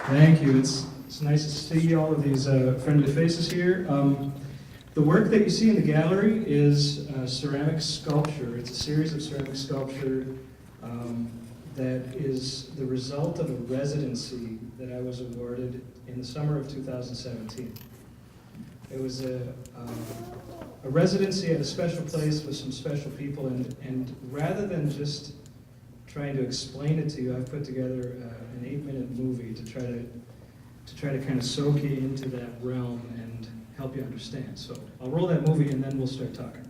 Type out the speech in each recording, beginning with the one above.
Thank you. It's nice to see all of these friendly faces here. The work that you see in the gallery is ceramic sculpture. It's a series of ceramic sculpture that is the result of a residency that I was awarded in the summer of 2017. It was a residency at a special place with some special people, and rather than just trying to explain it to you, I've put together an 8-minute movie to try to kind of soak you into that realm and help you understand. So I'll roll that movie and then we'll start talking.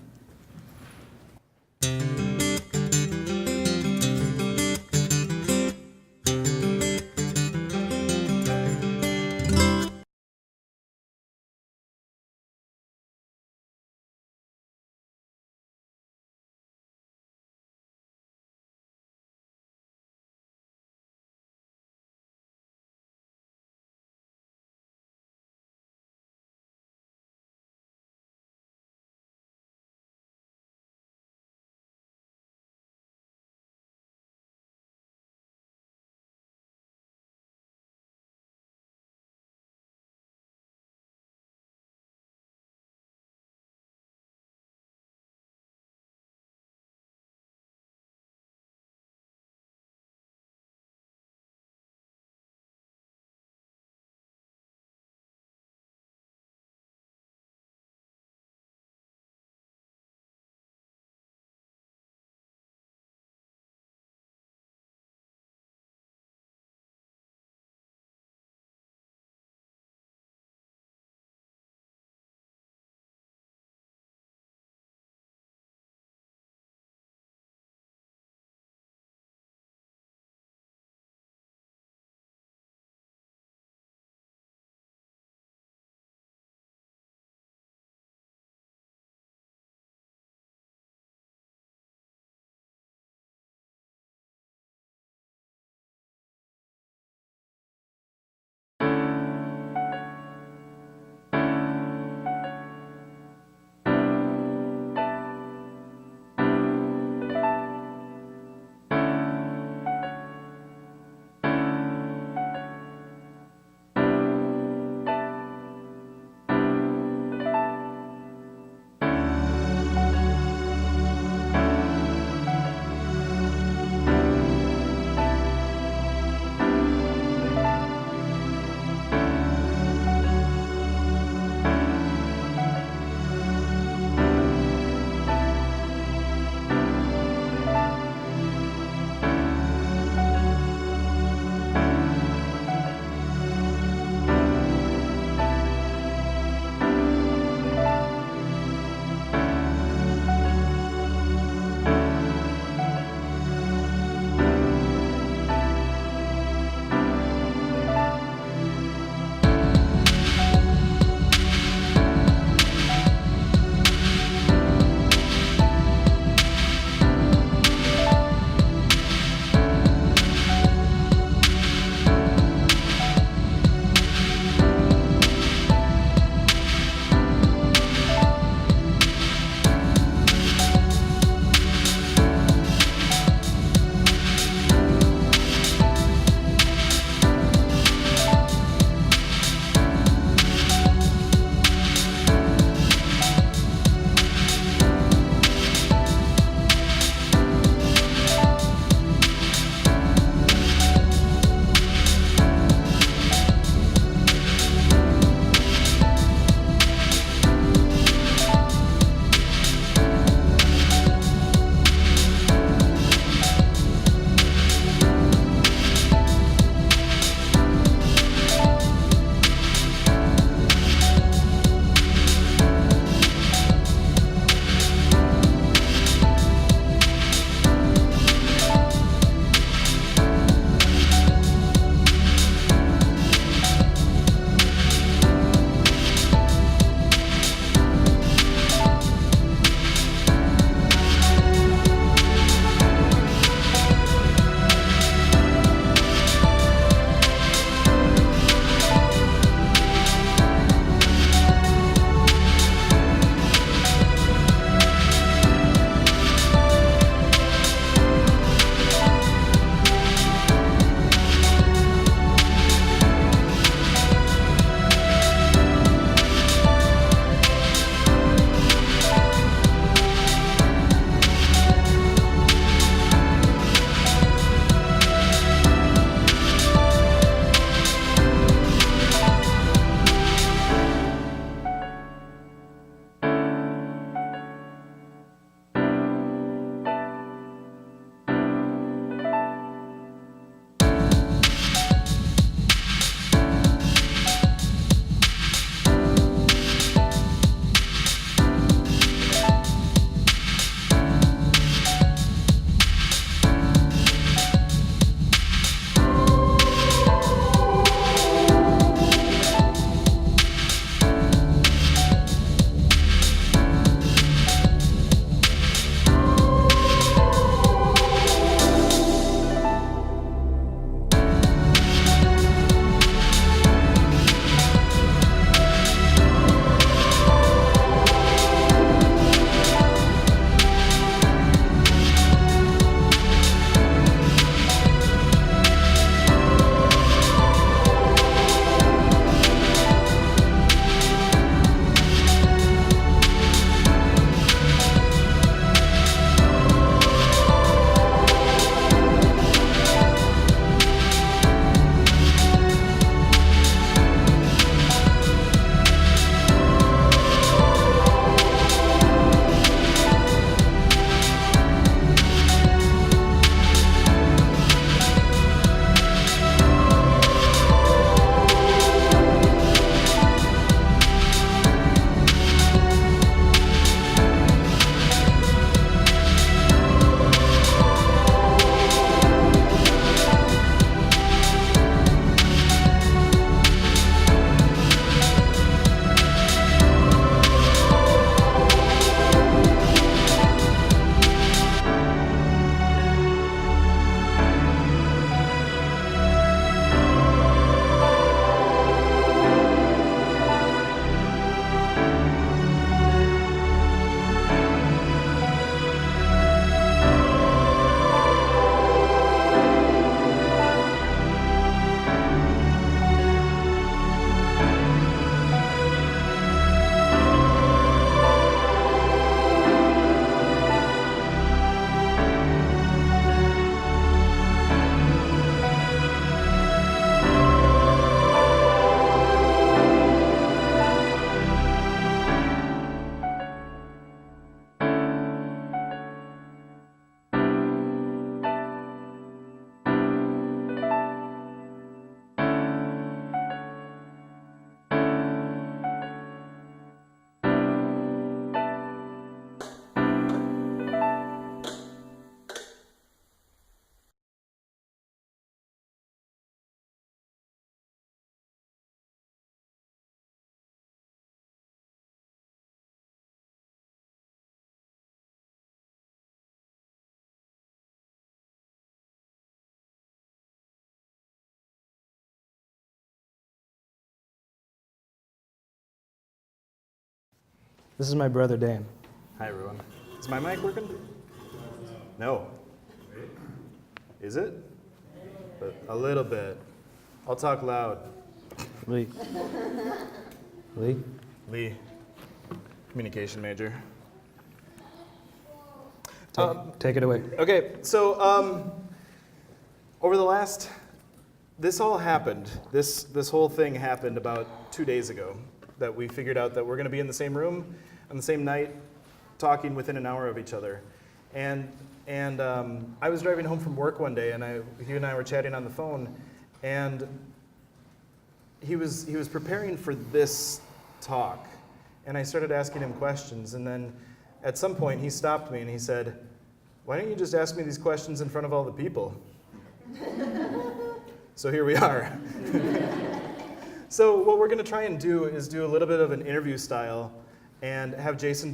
This is my brother Dan. Hi, everyone. Is my mic working? No. Is it? But a little bit. I'll talk loud. Lee. Lee? Lee, communication major. Take it away. Okay, so over the last, this all happened. This whole thing happened about 2 days ago, that we figured out that we're going to be in the same room on the same night, talking within an hour of each other. And I was driving home from work one day, and he and I were chatting on the phone, and he was preparing for this talk, and I started asking him questions, and then at some point he stopped me and he said, "Why don't you just ask me these questions in front of all the people?" So here we are. So what we're going to try and do is do a little bit of an interview style and have Jason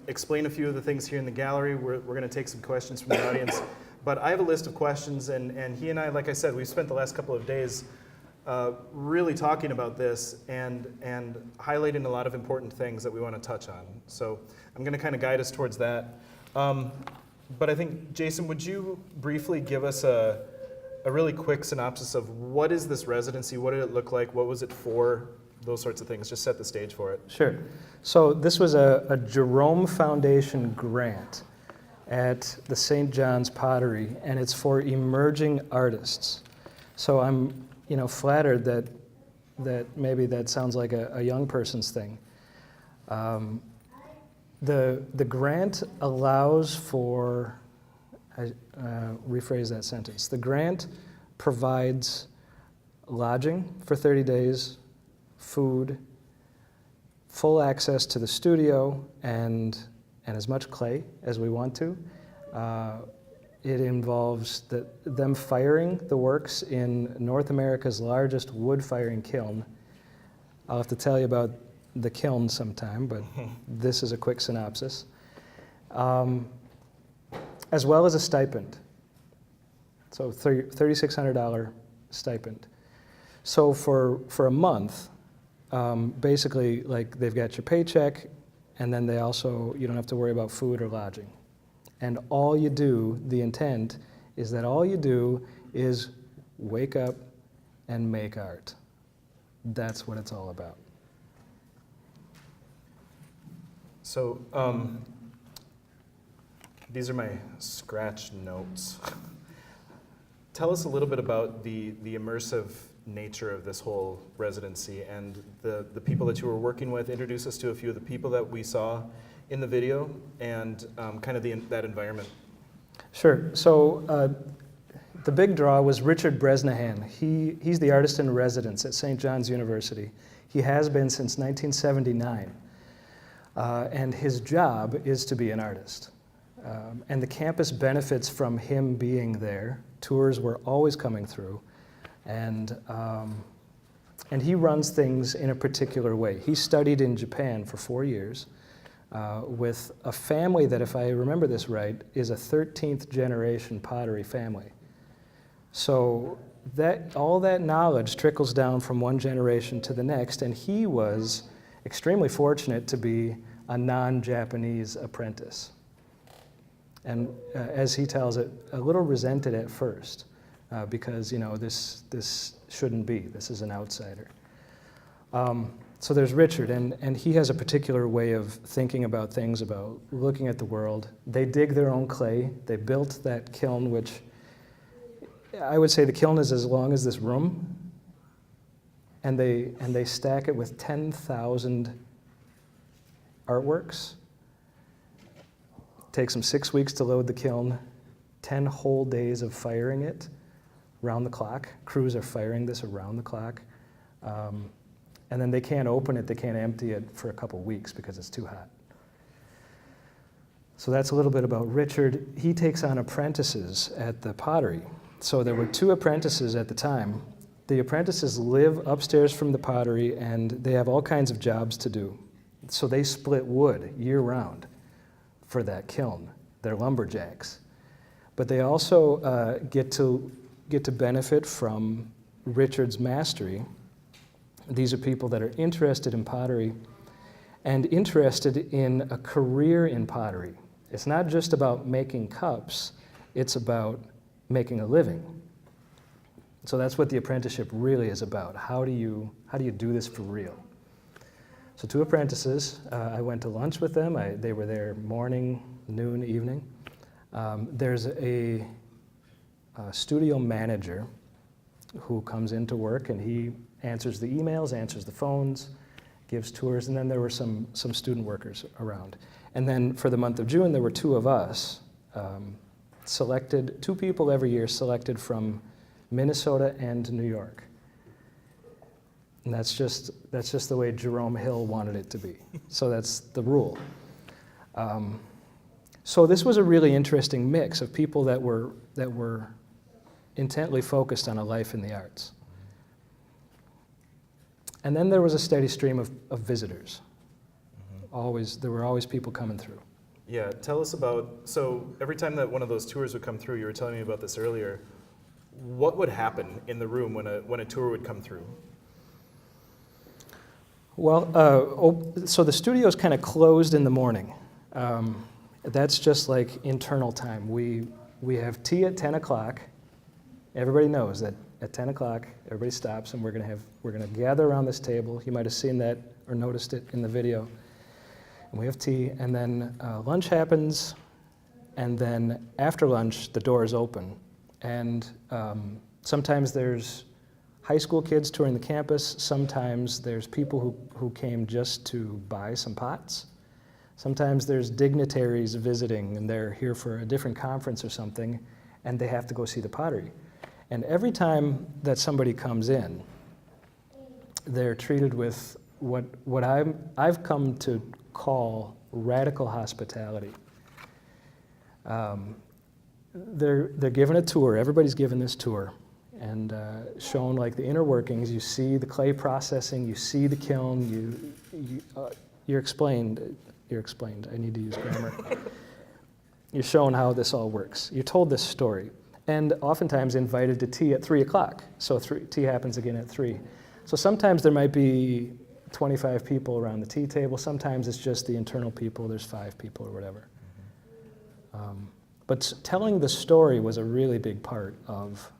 explain a few of the things here in the gallery. We're going to take some questions from the audience. But I have a list of questions, and he and I, like I said, we've spent the last couple of days really talking about this and highlighting a lot of important things that we want to touch on. So I'm going to kind of guide us towards that. But I think, Jason, would you briefly give us a really quick synopsis of what is this residency? What did it look like? What was it for? Those sorts of things. Just set the stage for it. Sure. So this was a Jerome Foundation grant at the St. John's Pottery, and it's for emerging artists. So I'm flattered that maybe that sounds like a young person's thing. The grant allows for, rephrase that sentence, the grant provides lodging for 30 days, food, full access to the studio, and as much clay as we want to. It involves them firing the works in North America's largest wood-firing kiln. I'll have to tell you about the kiln sometime, but this is a quick synopsis. As well as a stipend. So $3,600 stipend. So for a month, basically, like, they've got your paycheck, and then you don't have to worry about food or lodging. And all you do, the intent is that all you do is wake up and make art. That's what it's all about. So these are my scratch notes. Tell us a little bit about the immersive nature of this whole residency and the people that you were working with. Introduce us to a few of the people that we saw in the video and kind of that environment. Sure. So the big draw was Richard Bresnahan. He's the Artist-in-Residence at St. John's University. He has been since 1979. And his job is to be an artist. And the campus benefits from him being there. Tours were always coming through. And he runs things in a particular way. He studied in Japan for 4 years with a family that, if I remember this right, is a 13th generation pottery family. So all that knowledge trickles down from one generation to the next, and he was extremely fortunate to be a non-Japanese apprentice. And as he tells it, a little resented at first. Because this shouldn't be. This is an outsider. So there's Richard, and he has a particular way of thinking about things, about looking at the world. They dig their own clay. They built that kiln, which I would say the kiln is as long as this room, and they stack it with 10,000 artworks. Takes them 6 weeks to load the kiln, 10 whole days of firing it. Around the clock. Crews are firing this around the clock. And then they can't open it, they can't empty it for a couple weeks because it's too hot. So that's a little bit about Richard. He takes on apprentices at the Pottery. So there were 2 apprentices at the time. The apprentices live upstairs from the Pottery, and they have all kinds of jobs to do. So they split wood year-round for that kiln. They're lumberjacks. But they also get to benefit from Richard's mastery. These are people that are interested in pottery, and interested in a career in pottery. It's not just about making cups, it's about making a living. So that's what the apprenticeship really is about. How do you do this for real? So 2 apprentices, I went to lunch with them. They were there morning, noon, evening. There's a studio manager who comes into work, and he answers the emails, answers the phones, gives tours, and then there were some student workers around. And then for the month of June, there were 2 of us, selected, 2 people every year selected from Minnesota and New York. And that's just the way Jerome Hill wanted it to be. So that's the rule. So this was a really interesting mix of people that were intently focused on a life in the arts. And then there was a steady stream of visitors. There were always people coming through. Yeah, tell us about, so every time that one of those tours would come through, you were telling me about this earlier, what would happen in the room when a tour would come through? Well, so the studio's kind of closed in the morning. That's just like internal time. We have tea at 10 o'clock. Everybody knows that at 10 o'clock, everybody stops, and we're gonna gather around this table. You might have seen that or noticed it in the video. And we have tea, and then lunch happens, and then after lunch, the doors open. And sometimes there's high school kids touring the campus. Sometimes there's people who came just to buy some pots. Sometimes there's dignitaries visiting, and they're here for a different conference or something, and they have to go see the pottery. And every time that somebody comes in, they're treated with what I've come to call radical hospitality. They're given a tour. Everybody's given this tour, and shown like the inner workings. You see the clay processing. You see the kiln. You're explained. You're explained. I need to use grammar. You're shown how this all works. You're told this story, and oftentimes invited to tea at 3 o'clock. So tea happens again at 3. So sometimes there might be 25 people around the tea table. Sometimes it's just the internal people. There's 5 people or whatever. But telling the story was a really big part of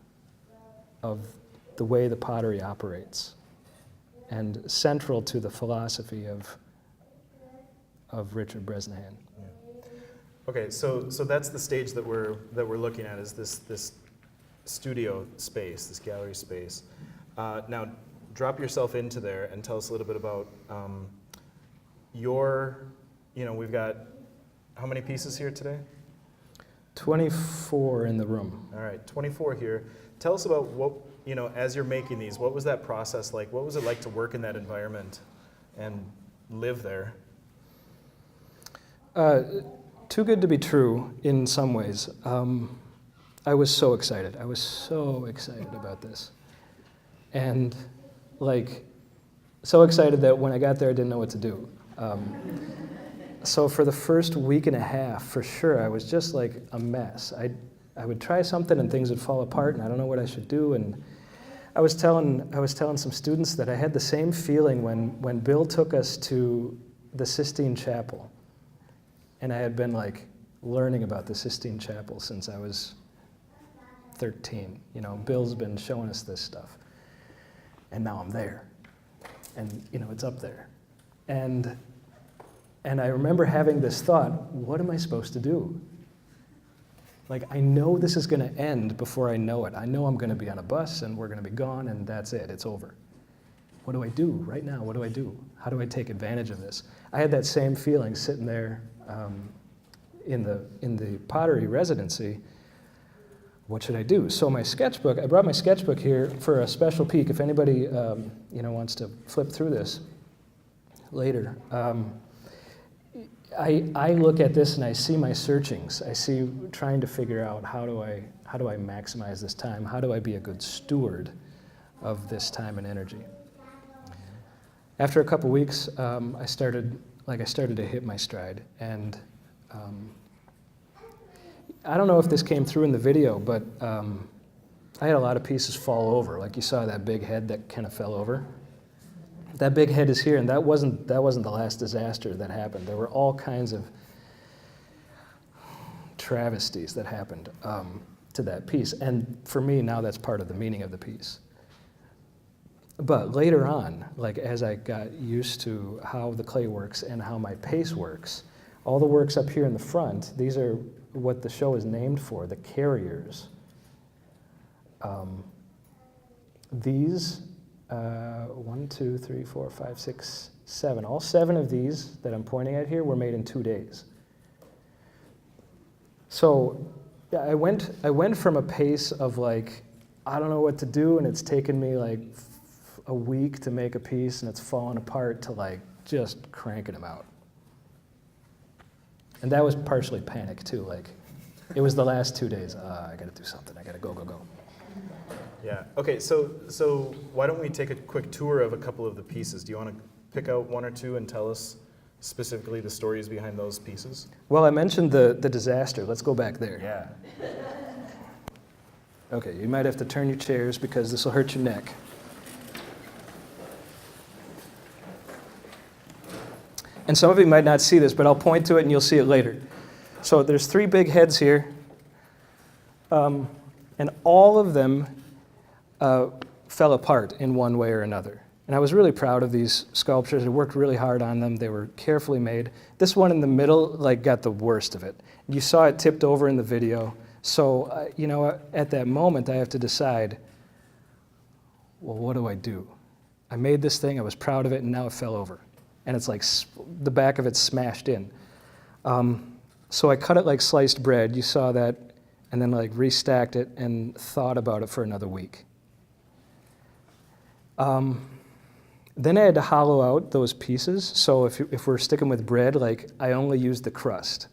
the way the pottery operates, and central to the philosophy of Richard Bresnahan. Yeah. Okay, so that's the stage that we're looking at, is this studio space, this gallery space. Now, drop yourself into there and tell us a little bit about we've got how many pieces here today? 24 in the room. All right, 24 here. Tell us about what, as you're making these, what was that process like? What was it like to work in that environment and live there? Too good to be true in some ways. I was so excited. I was so excited about this. And so excited that when I got there, I didn't know what to do. So for the first week and a half, for sure, I was just like a mess. I would try something and things would fall apart, and I don't know what I should do. And I was telling some students that I had the same feeling when Bill took us to the Sistine Chapel. And I had been learning about the Sistine Chapel since I was 13. Bill's been showing us this stuff. And now I'm there. And, it's up there. And I remember having this thought, what am I supposed to do? I know this is going to end before I know it. I know I'm going to be on a bus and we're going to be gone and that's it. It's over. What do I do right now? What do I do? How do I take advantage of this? I had that same feeling sitting there in the pottery residency. What should I do? So my sketchbook, I brought my sketchbook here for a special peek. If anybody wants to flip through this later. I look at this and I see my searchings. I see trying to figure out how do I maximize this time? How do I be a good steward of this time and energy? After a couple weeks, I started to hit my stride, and I don't know if this came through in the video, but I had a lot of pieces fall over. Like you saw that big head that kind of fell over. that big head is here, and that wasn't the last disaster that happened. There were all kinds of travesties that happened to that piece, and for me now that's part of the meaning of the piece. But later on, like as I got used to how the clay works and how my pace works, all the works up here in the front, these are what the show is named for, the carriers. These, 1, 2, 3, 4, 5, 6, 7, all 7 of these that I'm pointing at here were made in 2 days. So yeah, I went from a pace of like, I don't know what to do, and it's taken me like a week to make a piece, and it's fallen apart, to like just cranking them out. And that was partially panic too. Like, it was the last 2 days. I got to do something. I got to go. Yeah. Okay. So why don't we take a quick tour of a couple of the pieces? Do you want to pick out 1 or 2 and tell us specifically the stories behind those pieces? Well, I mentioned the disaster. Let's go back there. Yeah. Okay, you might have to turn your chairs because this will hurt your neck. And some of you might not see this, but I'll point to it and you'll see it later. So there's 3 big heads here, and all of them fell apart in one way or another. And I was really proud of these sculptures. I worked really hard on them. They were carefully made. This one in the middle like got the worst of it. You saw it tipped over in the video. So, you know, at that moment, I have to decide, well, what do I do? I made this thing, I was proud of it, and now it fell over. And it's like the back of it smashed in. So I cut it like sliced bread. You saw that, and then like restacked it and thought about it for another week. Then I had to hollow out those pieces. So if we're sticking with bread, like I only used the crust.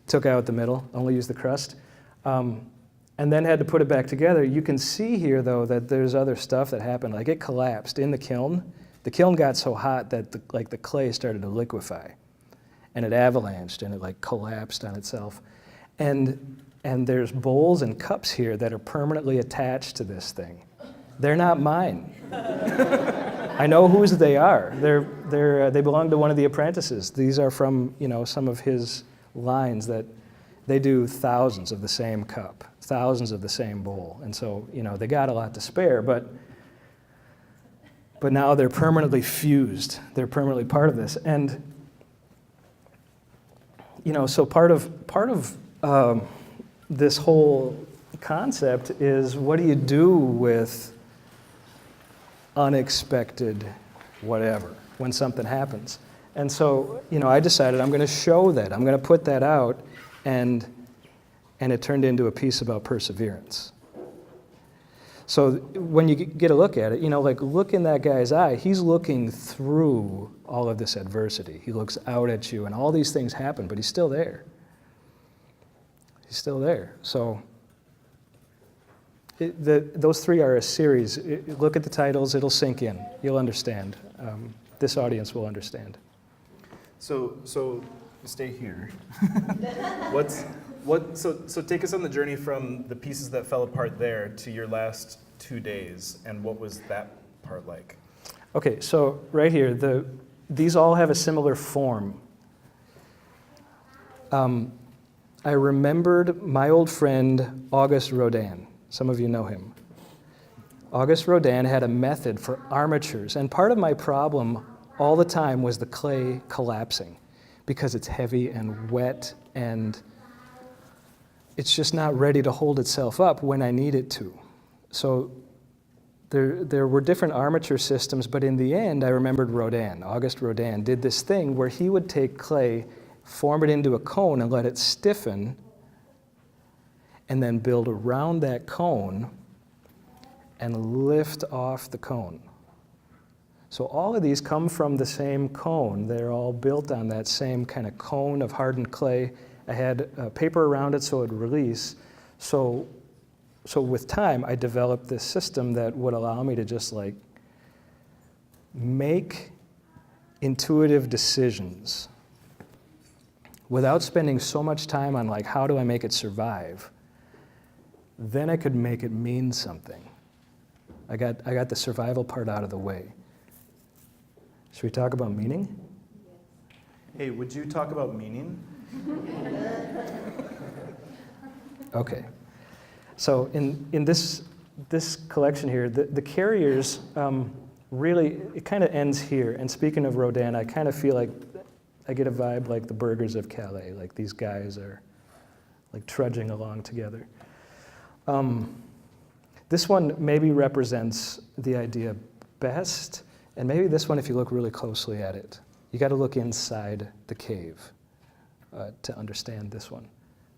Took out the middle, only used the crust. And then had to put it back together. You can see here, though, that there's other stuff that happened. Like it collapsed in the kiln. The kiln got so hot that the clay started to liquefy. And it avalanched, and it like collapsed on itself. And there's bowls and cups here that are permanently attached to this thing. They're not mine. I know whose they are. They belong to one of the apprentices. These are from, you know, some of his lines that they do thousands of the same cup, thousands of the same bowl. And so, you know, they got a lot to spare, but now they're permanently fused. They're permanently part of this. And, you know, so part of this whole concept is, what do you do with unexpected whatever when something happens? And so, you know, I decided I'm going to show that. I'm going to put that out, and it turned into a piece about perseverance. So when you get a look at it, you know, like look in that guy's eye. He's looking through all of this adversity. He looks out at you, and all these things happen, but he's still there. He's still there. So those 3 are a series. Look at the titles. It'll sink in. You'll understand. This audience will understand. So stay here. So take us on the journey from the pieces that fell apart there to your last 2 days, and what was that part like? Okay, so right here, these all have a similar form. I remembered my old friend Auguste Rodin. Some of you know him. Auguste Rodin had a method for armatures, and part of my problem all the time was the clay collapsing, because it's heavy and wet and it's just not ready to hold itself up when I need it to. So there were different armature systems, but in the end I remembered Rodin. Auguste Rodin did this thing where he would take clay, form it into a cone and let it stiffen, and then build around that cone and lift off the cone. So all of these come from the same cone. They're all built on that same kind of cone of hardened clay. I had paper around it so it would release. So with time, I developed this system that would allow me to just like make intuitive decisions without spending so much time on like, how do I make it survive? Then I could make it mean something. I got the survival part out of the way. Should we talk about meaning? Hey, would you talk about meaning? Okay. So in this collection here, the carriers really, it kind of ends here. And speaking of Rodin, I kind of feel like I get a vibe like the Burghers of Calais, like these guys are like trudging along together. This one maybe represents the idea best, and maybe this one, if you look really closely at it, you got to look inside the cave to understand this one.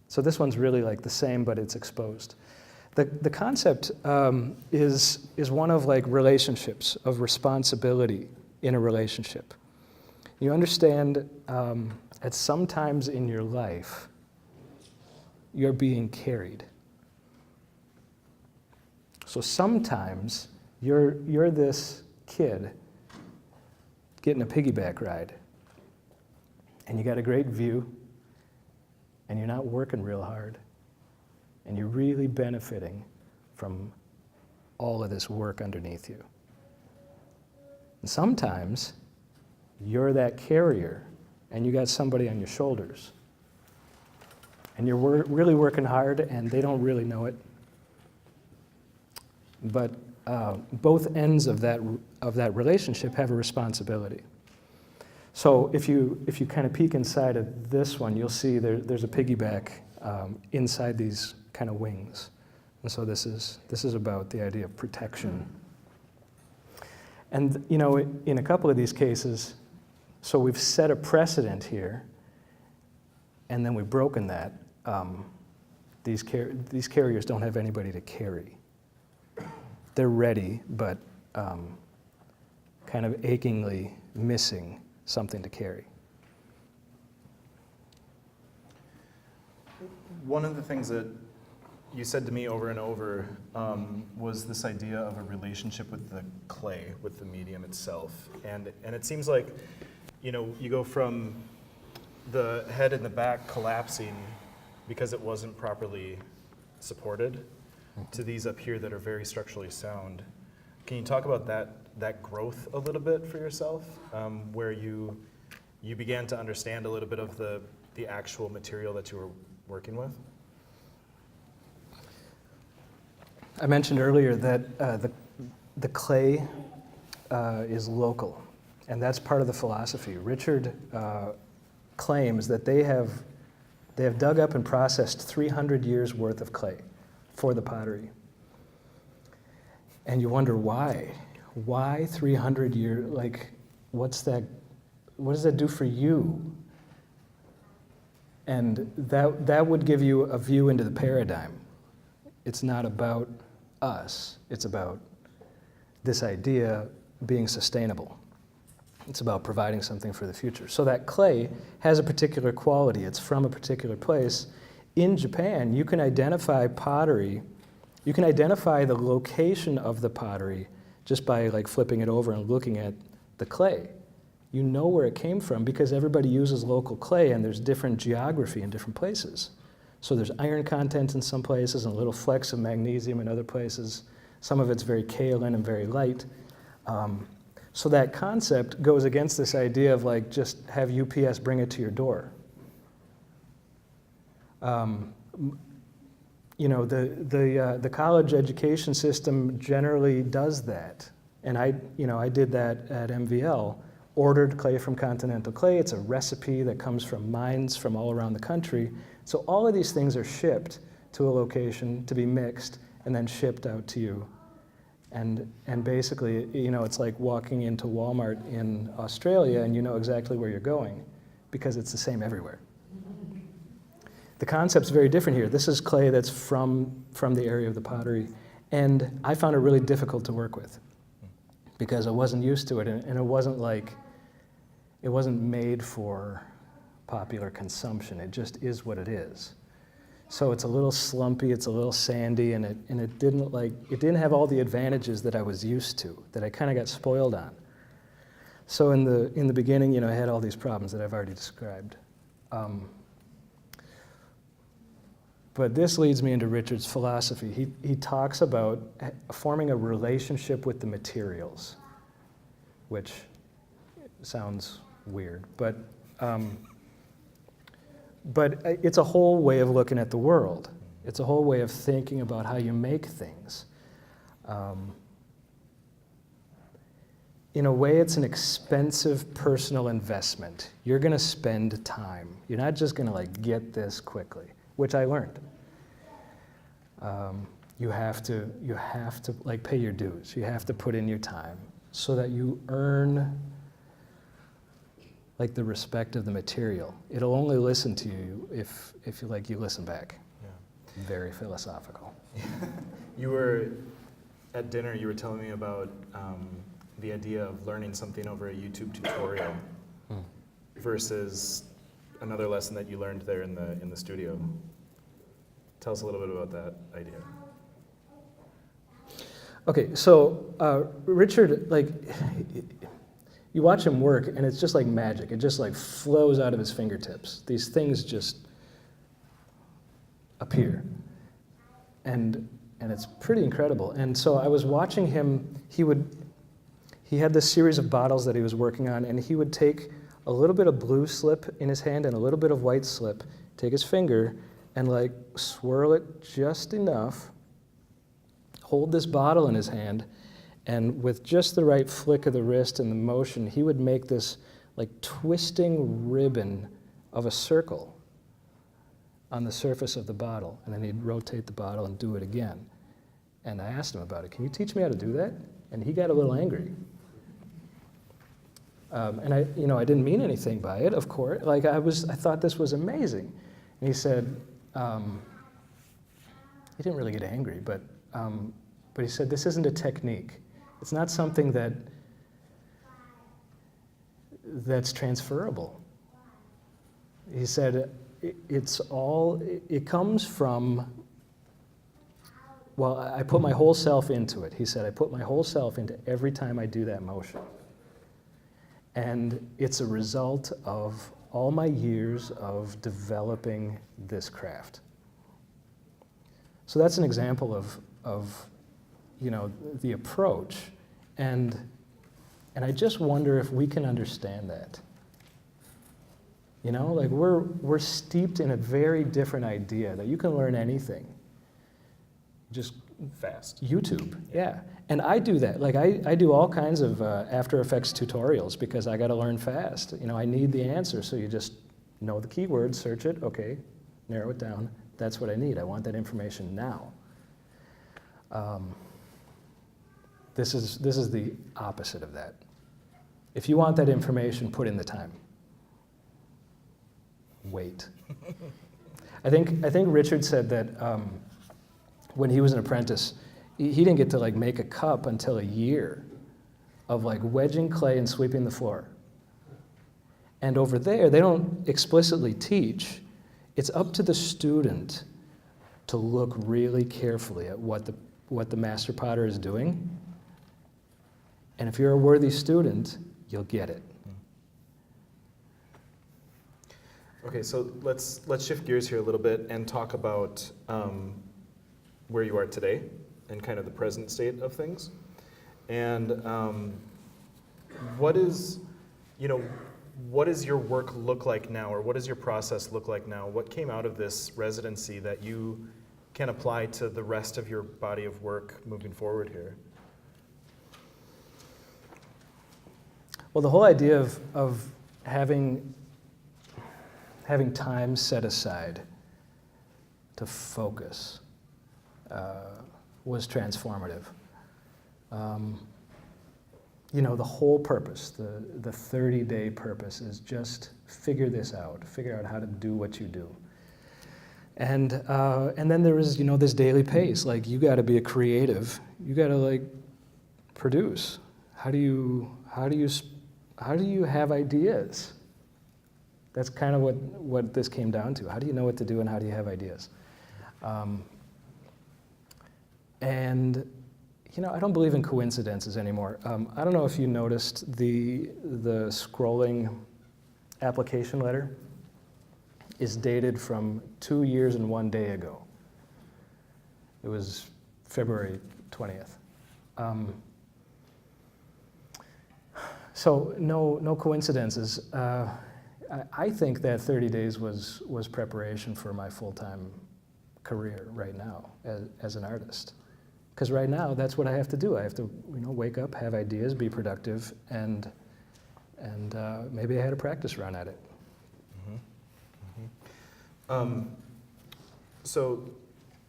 So this one's really like the same, but it's exposed. The concept is one of like relationships, of responsibility in a relationship. You understand at some times in your life, you're being carried. So sometimes you're this kid getting a piggyback ride, and you got a great view, and you're not working real hard, and you're really benefiting from all of this work underneath you. And sometimes you're that carrier, and you got somebody on your shoulders, and you're really working hard, and they don't really know it. But both ends of that relationship have a responsibility. So if you kind of peek inside of this one, you'll see there's a piggyback inside these kind of wings. And so this is about the idea of protection. And you know, in a couple of these cases, so we've set a precedent here, and then we've broken that. These carriers don't have anybody to carry. They're ready, but kind of achingly missing something to carry. One of the things that you said to me over and over was this idea of a relationship with the clay, with the medium itself. And it seems like, you know, you go from the head and the back collapsing because it wasn't properly supported to these up here that are very structurally sound. Can you talk about that growth a little bit for yourself, where you began to understand a little bit of the actual material that you were working with? I mentioned earlier that the clay is local, and that's part of the philosophy. Richard claims that they have dug up and processed 300 years worth of clay for the pottery. And you wonder why? Why 300 years? Like, what's that? What does that do for you? And that would give you a view into the paradigm. It's not about us. It's about this idea being sustainable. It's about providing something for the future. So that clay has a particular quality. It's from a particular place. In Japan, you can identify pottery. You can identify the location of the pottery just by like flipping it over and looking at the clay. You know where it came from because everybody uses local clay, and there's different geography in different places. So there's iron content in some places and little flecks of magnesium in other places. Some of it's very kaolin and very light. So that concept goes against this idea of like just have UPS bring it to your door. You know, the college education system generally does that, and I did that at MVL. Ordered clay from Continental Clay. It's a recipe that comes from mines from all around the country. So all of these things are shipped to a location to be mixed and then shipped out to you. And basically, you know, it's like walking into Walmart in Australia and you know exactly where you're going because it's the same everywhere. The concept's very different here. This is clay that's from the area of the pottery, and I found it really difficult to work with because I wasn't used to it, and it wasn't made for popular consumption. It just is what it is. So it's a little slumpy, it's a little sandy, and it didn't have all the advantages that I was used to, that I kind of got spoiled on. So in the beginning, you know, I had all these problems that I've already described. But this leads me into Richard's philosophy. He talks about forming a relationship with the materials, which sounds weird, but it's a whole way of looking at the world. It's a whole way of thinking about how you make things. In a way, it's an expensive personal investment. You're going to spend time. You're not just going to like get this quickly, which I learned. You have to like pay your dues. You have to put in your time so that you earn like the respect of the material. It'll only listen to you if you listen back. Yeah. Very philosophical. You were at dinner. You were telling me about the idea of learning something over a YouTube tutorial versus another lesson that you learned there in the studio. Tell us a little bit about that idea. Okay, so Richard, like, you watch him work, and it's just like magic. It just like flows out of his fingertips. These things just appear, and it's pretty incredible. And so I was watching him. He had this series of bottles that he was working on, and he would take a little bit of blue slip in his hand and a little bit of white slip, take his finger, and like swirl it just enough, hold this bottle in his hand, and with just the right flick of the wrist and the motion, he would make this like twisting ribbon of a circle on the surface of the bottle, and then he'd rotate the bottle and do it again. And I asked him about it. Can you teach me how to do that? And he got a little angry. And I didn't mean anything by it, of course. Like I thought this was amazing. And he said, he didn't really get angry, but he said, this isn't a technique. It's not something that's transferable. He said, it comes from, well, I put my whole self into it. He said, I put my whole self into every time I do that motion. And it's a result of all my years of developing this craft. So that's an example of the approach, and I just wonder if we can understand that. Like we're steeped in a very different idea that you can learn anything. Just fast. YouTube, yeah. And I do that. Like I do all kinds of After Effects tutorials because I got to learn fast. I need the answer, so you just know the keyword, search it, okay, narrow it down. That's what I need. I want that information now. This is the opposite of that. If you want that information, put in the time. Wait. I think Richard said that when he was an apprentice, he didn't get to like make a cup until a year of like wedging clay and sweeping the floor. And over there, they don't explicitly teach. It's up to the student to look really carefully at what the master potter is doing. And if you're a worthy student, you'll get it. Okay, so let's shift gears here a little bit and talk about where you are today and kind of the present state of things. And what does your work look like now, or what does your process look like now? What came out of this residency that you can apply to the rest of your body of work moving forward here? Well, the whole idea of having time set aside to focus was transformative. The whole purpose, the 30-day purpose is just figure this out, figure out how to do what you do. And then there is, this daily pace, like you got to be a creative, you got to like produce. How do you have ideas? That's kind of what this came down to. How do you know what to do and how do you have ideas? I don't believe in coincidences anymore. I don't know if you noticed the scrolling application letter is dated from 2 years and 1 day ago. It was February 20th. So no coincidences. I think that 30 days was preparation for my full-time career right now as an artist. Because right now, that's what I have to do. I have to, wake up, have ideas, be productive, and maybe I had a practice run at it. So,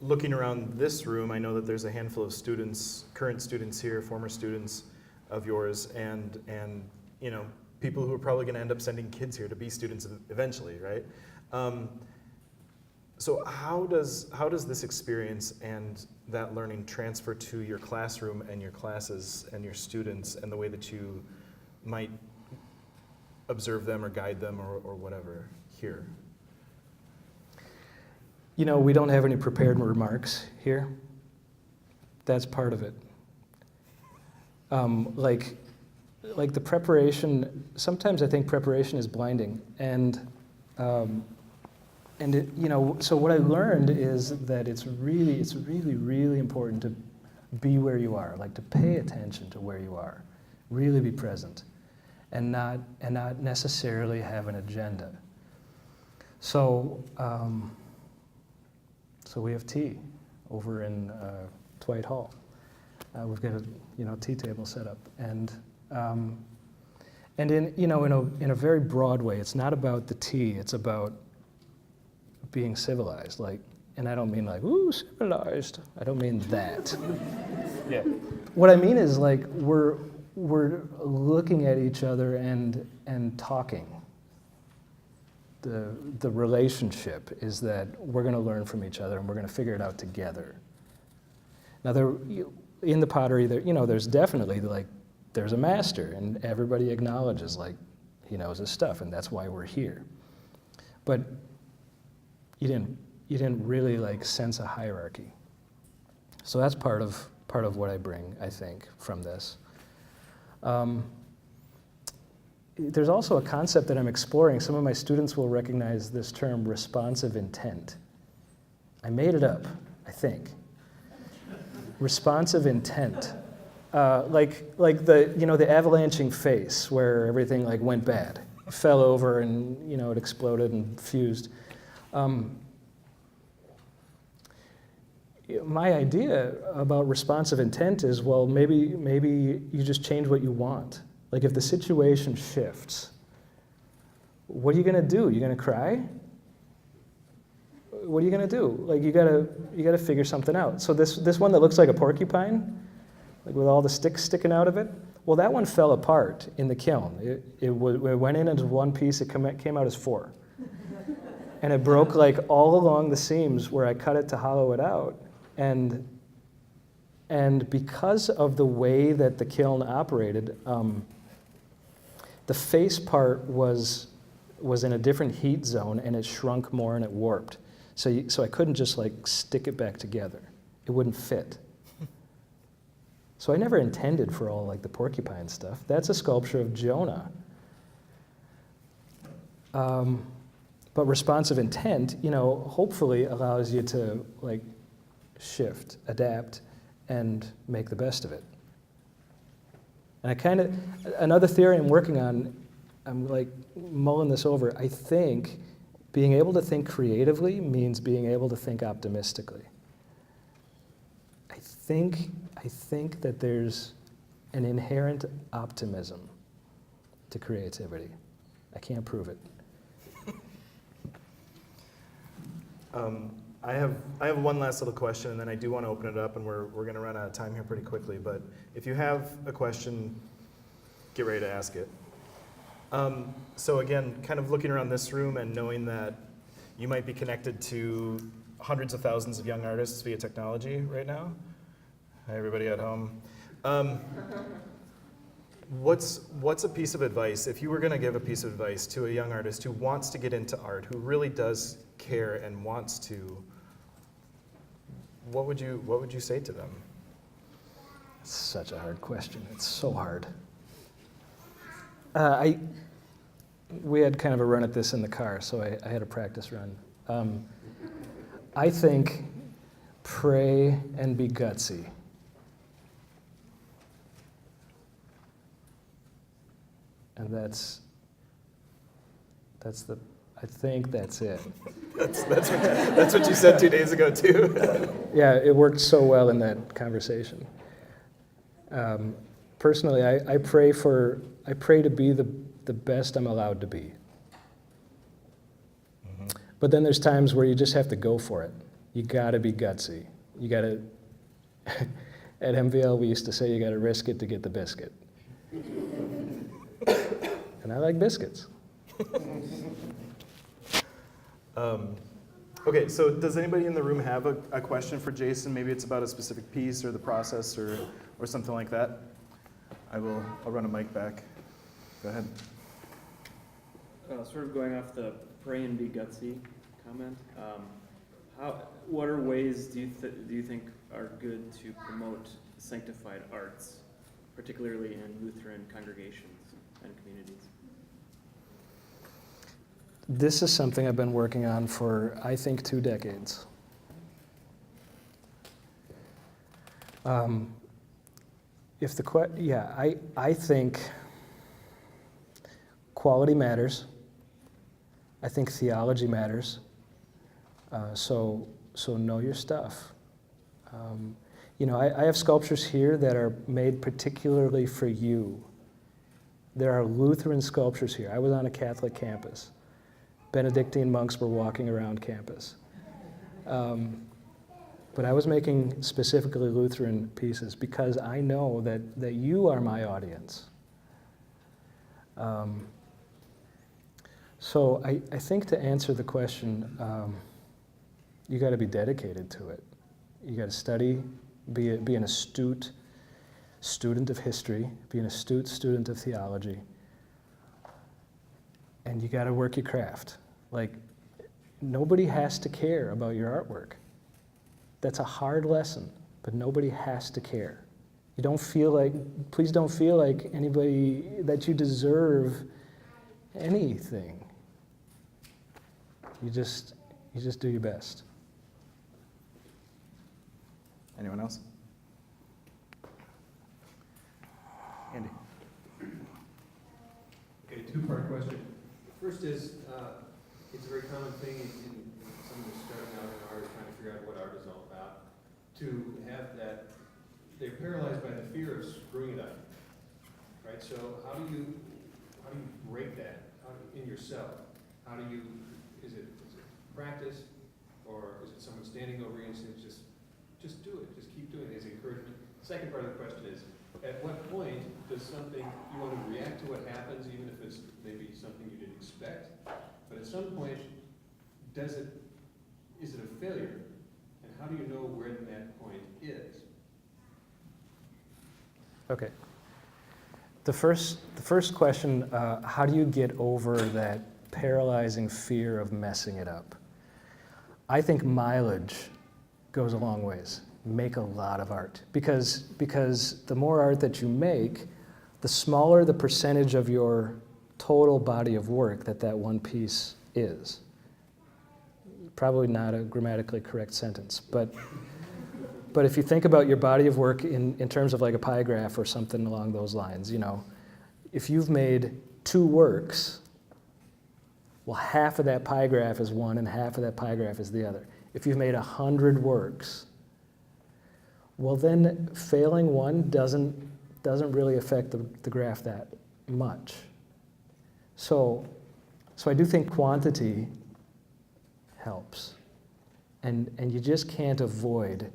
looking around this room, I know that there's a handful of students, current students here, former students of yours, and people who are probably going to end up sending kids here to be students eventually, right? So how does this experience and that learning transfer to your classroom and your classes and your students and the way that you might observe them or guide them or whatever here? We don't have any prepared remarks here. That's part of it. Like the preparation, sometimes I think preparation is blinding. And it, so what I learned is that it's really, really important to be where you are, like to pay attention to where you are, really be present, and not necessarily have an agenda. So, so we have tea over in Dwight Hall. We've got a tea table set up, and in a very broad way, it's not about the tea. It's about being civilized, and I don't mean ooh, civilized. I don't mean that. Yeah. What I mean is we're looking at each other and talking. The relationship is that we're going to learn from each other and we're going to figure it out together. Now, in the pottery, there's definitely there's a master, and everybody acknowledges he knows his stuff, and that's why we're here. But you didn't really sense a hierarchy. So that's part of what I bring, I think, from this. There's also a concept that I'm exploring. Some of my students will recognize this term, responsive intent. I made it up, I think. Responsive intent. Like the avalanching face where everything went bad. It fell over and it exploded and fused. My idea about responsive intent is, well, maybe you just change what you want. If the situation shifts, what are you going to do? You going to cry? What are you going to do? You gotta figure something out. So this one that looks like a porcupine, with all the sticks sticking out of it, well, that one fell apart in the kiln. It went in as one piece. It came out as four, and it broke all along the seams where I cut it to hollow it out, and because of the way that the kiln operated. The face part was in a different heat zone, and it shrunk more and it warped. So I couldn't just stick it back together. It wouldn't fit. So I never intended for all the porcupine stuff. That's a sculpture of Jonah. But responsive intent, hopefully allows you to shift, adapt, and make the best of it. And another theory I'm working on, I'm mulling this over. I think being able to think creatively means being able to think optimistically. I think that there's an inherent optimism to creativity. I can't prove it. I have one last little question, and then I do want to open it up, and we're going to run out of time here pretty quickly. But if you have a question, get ready to ask it. So again, kind of looking around this room and knowing that you might be connected to hundreds of thousands of young artists via technology right now. Hi, everybody at home. What's a piece of advice, if you were going to give a piece of advice to a young artist who wants to get into art, who really does care and wants to? What would you say to them? It's such a hard question. It's so hard. We had kind of a run at this in the car, so I had a practice run. I think pray and be gutsy. And that's the, I think that's it. That's what you said 2 days ago too. Yeah, it worked so well in that conversation. Personally, I pray to be the best I'm allowed to be. But then there's times where you just have to go for it. You gotta be gutsy. You gotta, at MVL we used to say you gotta risk it to get the biscuit. And I like biscuits. Okay, so does anybody in the room have a question for Jason? Maybe it's about a specific piece or the process or something like that. I'll run a mic back. Go ahead. Sort of going off the pray and be gutsy comment. What are ways do you think are good to promote sanctified arts, particularly in Lutheran congregations and communities? This is something I've been working on for, I think, 2 decades. I think quality matters. I think theology matters. So know your stuff. I have sculptures here that are made particularly for you. There are Lutheran sculptures here. I was on a Catholic campus. Benedictine monks were walking around campus. But I was making specifically Lutheran pieces because I know that you are my audience. So I think to answer the question, you got to be dedicated to it. You got to study, be an astute student of history, be an astute student of theology, and you got to work your craft. Like, nobody has to care about your artwork. That's a hard lesson, but nobody has to care. Please don't feel like anybody, that you deserve anything. You just do your best. Anyone else? Andy. Okay, two-part question. First is, it's a very common thing in someone who's starting out in art, trying to figure out what art is all about, to have that, they're paralyzed by the fear of screwing it up, right? So how do you break that in yourself? Is it practice, or is it someone standing over you and saying, just do it, just keep doing it, as encouragement? Second part of the question is, at what point does something, you want to react to what happens, even if it's maybe something you didn't expect, but at some point, is it a failure? And how do you know where that point is? Okay. The first question, how do you get over that paralyzing fear of messing it up? I think mileage goes a long ways. Make a lot of art. Because the more art that you make, the smaller the percentage of your total body of work that one piece is. Probably not a grammatically correct sentence, but if you think about your body of work in terms of like a pie graph or something along those lines, if you've made 2 works, well, half of that pie graph is one and half of that pie graph is the other. If you've made 100 works, well, then failing one doesn't really affect the graph that much. So I do think quantity helps, and you just can't avoid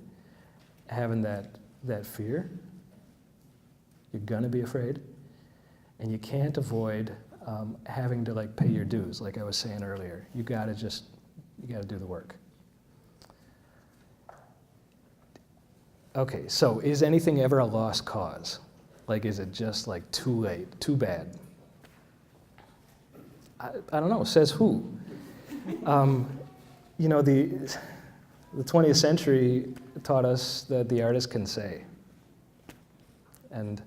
having that fear. You're gonna be afraid, and you can't avoid having to pay your dues, like I was saying earlier. You gotta do the work. Okay, so is anything ever a lost cause? Is it just too late, too bad? I don't know, says who? The 20th century taught us that the artist can say. And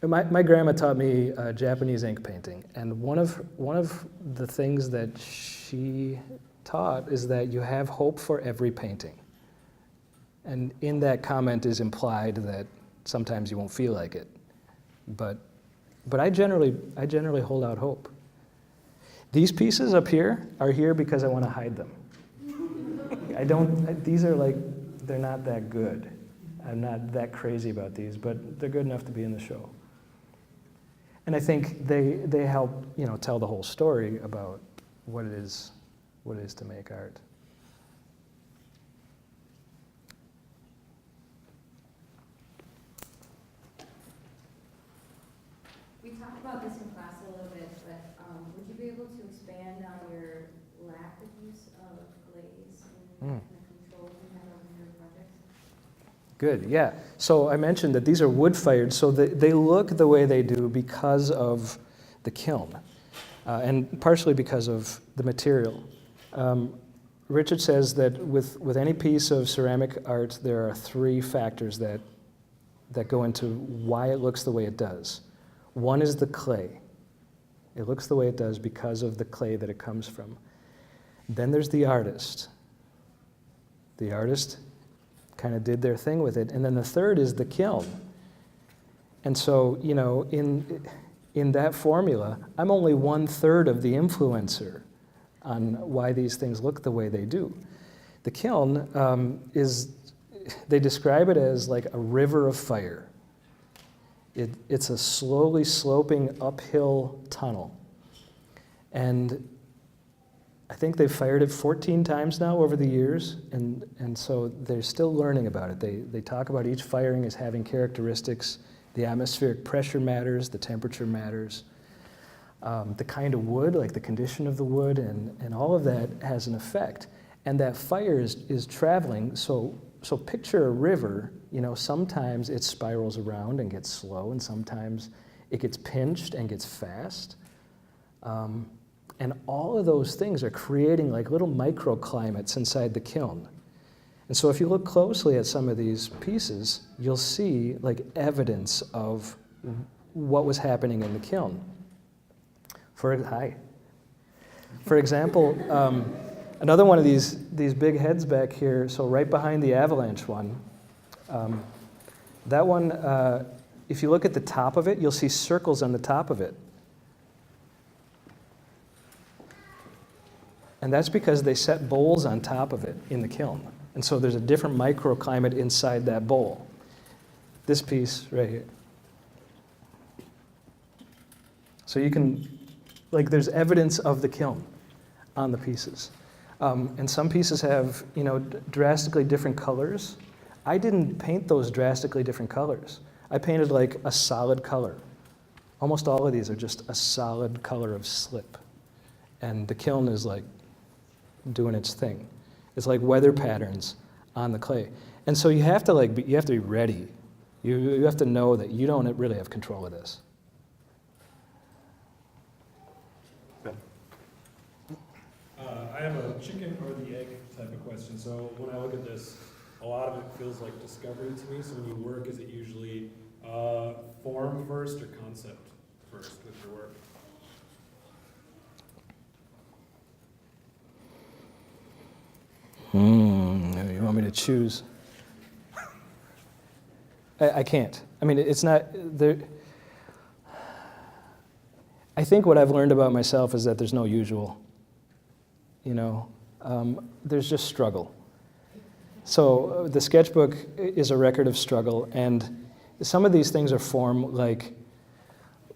my grandma taught me Japanese ink painting, and one of the things that she taught is that you have hope for every painting. And in that comment is implied that sometimes you won't feel like it. But I generally hold out hope. These pieces up here are here because I want to hide them. These are like, they're not that good. I'm not that crazy about these, but they're good enough to be in the show. And I think they help, tell the whole story about what it is to make art. We talked about this in class a little bit, but would you be able to expand on your lack of use of glaze and the controls you have over your projects? Good, yeah. So I mentioned that these are wood-fired, so they look the way they do because of the kiln, and partially because of the material. Richard says that with any piece of ceramic art, there are 3 factors that go into why it looks the way it does. One is the clay. It looks the way it does because of the clay that it comes from. Then there's the artist. The artist kind of did their thing with it. And then the third is the kiln. And so, in that formula, I'm only 1/3 of the influencer on why these things look the way they do. The kiln they describe it as like a river of fire. It's a slowly sloping uphill tunnel. And I think they've fired it 14 times now over the years, and so they're still learning about it. They talk about each firing as having characteristics. The atmospheric pressure matters, the temperature matters, the kind of wood, like the condition of the wood, and all of that has an effect. And that fire is traveling, so picture a river, sometimes it spirals around and gets slow, and sometimes it gets pinched and gets fast. And all of those things are creating like little microclimates inside the kiln. And so if you look closely at some of these pieces, you'll see like evidence of what was happening in the kiln. For example, another one of these big heads back here, so right behind the avalanche one, that one, if you look at the top of it, you'll see circles on the top of it. And that's because they set bowls on top of it in the kiln. And so there's a different microclimate inside that bowl. This piece right here. So you can, there's evidence of the kiln on the pieces. And some pieces have, drastically different colors. I didn't paint those drastically different colors. I painted like a solid color. Almost all of these are just a solid color of slip. And the kiln is like doing its thing. It's like weather patterns on the clay. And so you have to be ready. You have to know that you don't really have control of this. I have a chicken or the egg type of question. So when I look at this, a lot of it feels like discovery to me. So when you work, is it usually form first or concept first with your work? You want me to choose? I can't. I mean, it's not there. I think what I've learned about myself is that there's no usual. There's just struggle. So the sketchbook is a record of struggle, and some of these things are form like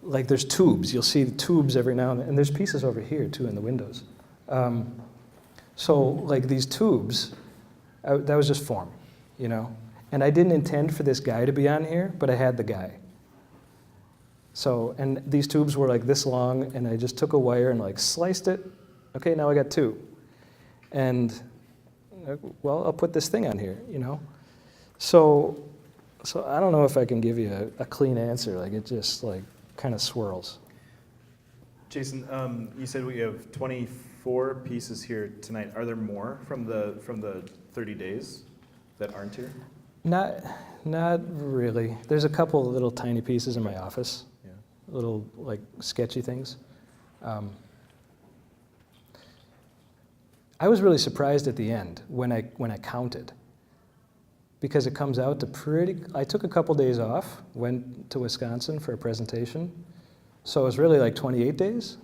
there's tubes. You'll see the tubes every now and then, and there's pieces over here too in the windows. So like these tubes, that was just form, And I didn't intend for this guy to be on here, but I had the guy. So, and these tubes were like this long, and I just took a wire and sliced it. Okay, now I got 2. And, well, I'll put this thing on here, So I don't know if I can give you a clean answer. It just kind of swirls. Jason, you said we have 24 pieces here tonight. Are there more from the 30 days that aren't here? Not really. There's a couple of little tiny pieces in my office. Yeah. Little sketchy things. I was really surprised at the end when I counted, because it comes out to pretty, I took a couple days off, went to Wisconsin for a presentation, so it was really like 28 days.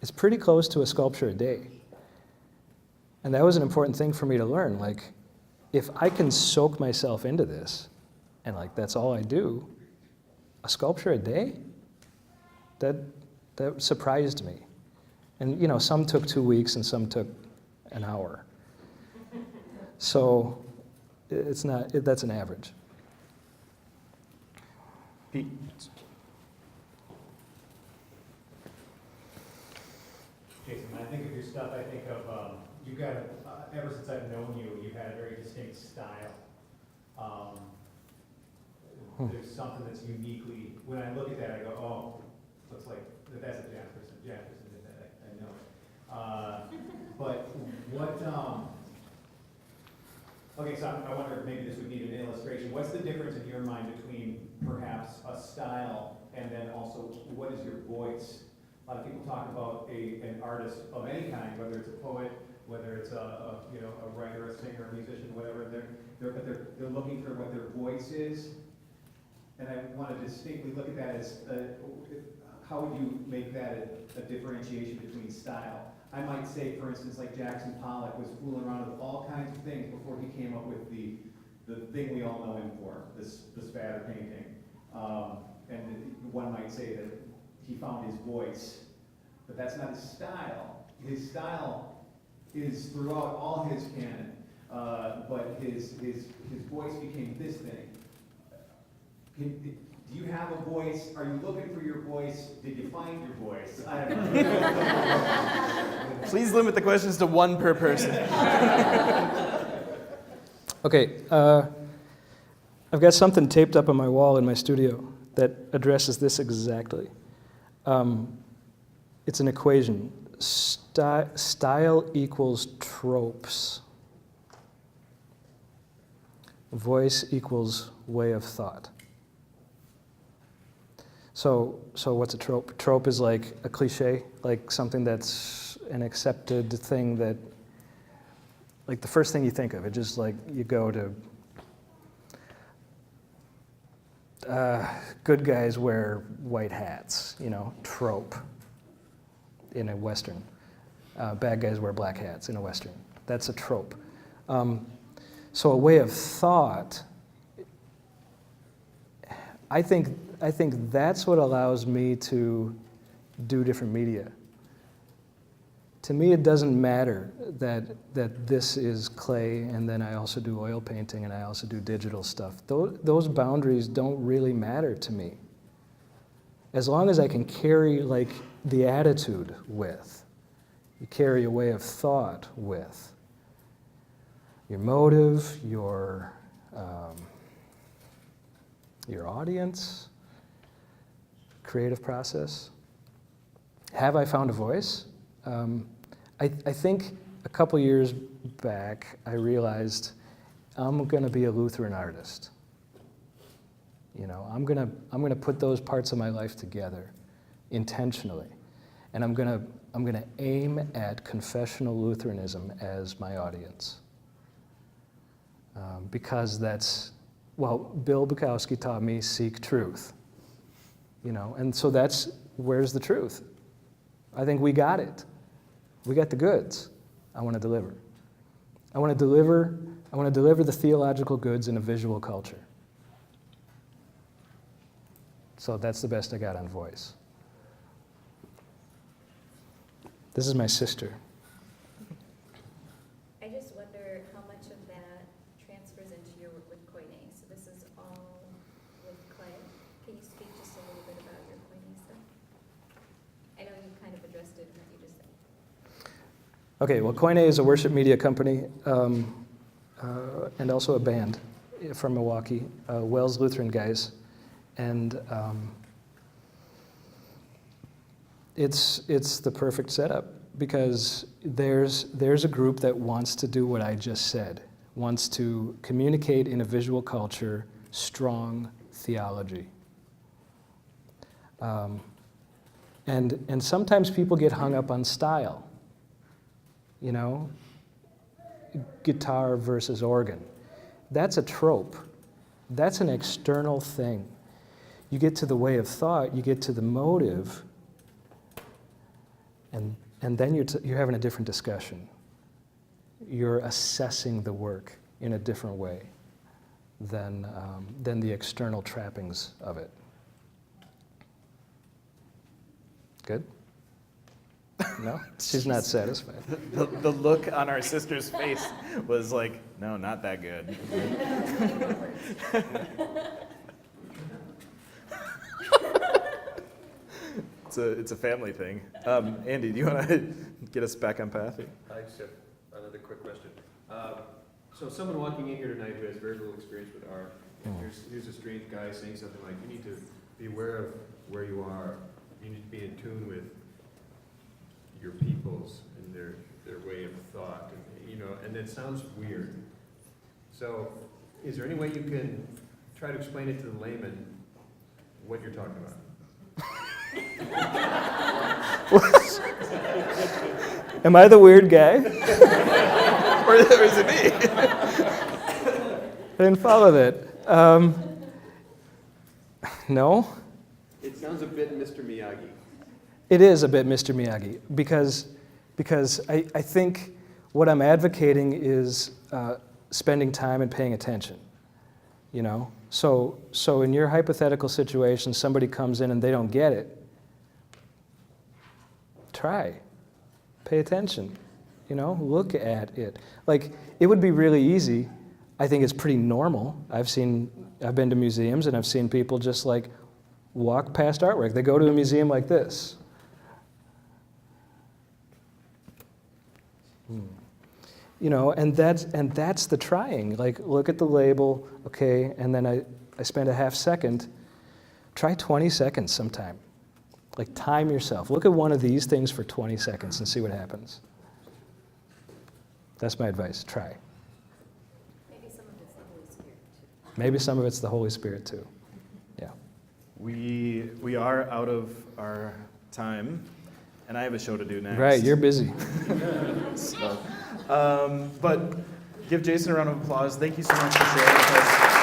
It's pretty close to a sculpture a day. And that was an important thing for me to learn. Like, if I can soak myself into this, and like that's all I do, a sculpture a day? That surprised me. And you know, some took 2 weeks and some took an hour. So it's not, that's an average. Pete. Jason, when I think of your stuff, I think of, you got, ever since I've known you, you've had a very distinct style. There's something that's uniquely, when I look at that, I go, oh, looks like, that's a Jaspersen did that, I know it. But what, okay, so I wonder if maybe this would need an illustration. What's the difference in your mind between perhaps a style and then also what is your voice? A lot of people talk about an artist of any kind, whether it's a poet, whether it's a writer, a singer, a musician, whatever. They're looking for what their voice is, and I want to distinctly look at that as how would you make that a differentiation between style? I might say, for instance, like Jackson Pollock was fooling around with all kinds of things before he came up with the thing we all know him for, the spatter painting. And one might say that he found his voice, but that's not his style. His style is throughout all his canon, but his voice became this thing. Do you have a voice? Are you looking for your voice? Did you find your voice? I don't know. Please limit the questions to one per person. Okay, I've got something taped up on my wall in my studio that addresses this exactly. It's an equation. Style equals tropes. Voice equals way of thought. So what's a trope? Trope is like a cliche, like something that's an accepted thing that, like the first thing you think of, it just like you go to, good guys wear white hats, you know, trope in a Western. Bad guys wear black hats in a Western. That's a trope. So a way of thought, I think that's what allows me to do different media. To me, it doesn't matter that this is clay, and then I also do oil painting, and I also do digital stuff. Those boundaries don't really matter to me. As long as I can carry like the attitude with, you carry a way of thought with, your motive, your audience, creative process. Have I found a voice? I think a couple years back, I realized I'm going to be a Lutheran artist. You know, I'm going to put those parts of my life together intentionally, and I'm going to aim at confessional Lutheranism as my audience, because that's, well, Bill Bukowski taught me seek truth. You know, and so that's, where's the truth? I think we got it. We got the goods. I want to deliver. I want to deliver the theological goods in a visual culture. So that's the best I got on voice. This is my sister. I just wonder how much of that transfers into your work with Koine. So this is all with clay. Can you speak just a little bit about your Koine stuff? I know you kind of addressed it in what you just said. Okay, well, Koine is a worship media company and also a band from Milwaukee, Wells Lutheran guys. And it's the perfect setup because there's a group that wants to do what I just said, wants to communicate in a visual culture strong theology. And sometimes people get hung up on style, you know, guitar versus organ. that's a trope. That's an external thing. You get to the way of thought, you get to the motive, and then you're having a different discussion. You're assessing the work in a different way than the external trappings of it. Good? No? She's not satisfied. The look on our sister's face was like, no, not that good. It's a family thing. Andy, do you want to get us back on path here? I just have another quick question. So someone walking in here tonight who has very little experience with art, and here's a strange guy saying something like, you need to be aware of where you are. You need to be in tune with your peoples and their way of thought, and it sounds weird. So is there any way you can try to explain it to the layman what you're talking about? Am I the weird guy? Or is it me? I didn't follow that. No? It sounds a bit Mr. Miyagi. It is a bit Mr. Miyagi because I think what I'm advocating is spending time and paying attention. So in your hypothetical situation, somebody comes in and they don't get it. Try, pay attention. Look at it. Like it would be really easy. I think it's pretty normal. I've been to museums and I've seen people just like walk past artwork. They go to a museum like this. And that's the trying. Like, look at the label, okay, and then I spend a half second. Try 20 seconds sometime. Like, time yourself. Look at one of these things for 20 seconds and see what happens. That's my advice. Try. Maybe some of it's the Holy Spirit too. Maybe some of it's the Holy Spirit too. Yeah. We are out of our time, and I have a show to do next. Right, you're busy. So, but give Jason a round of applause. Thank you so much for sharing with us.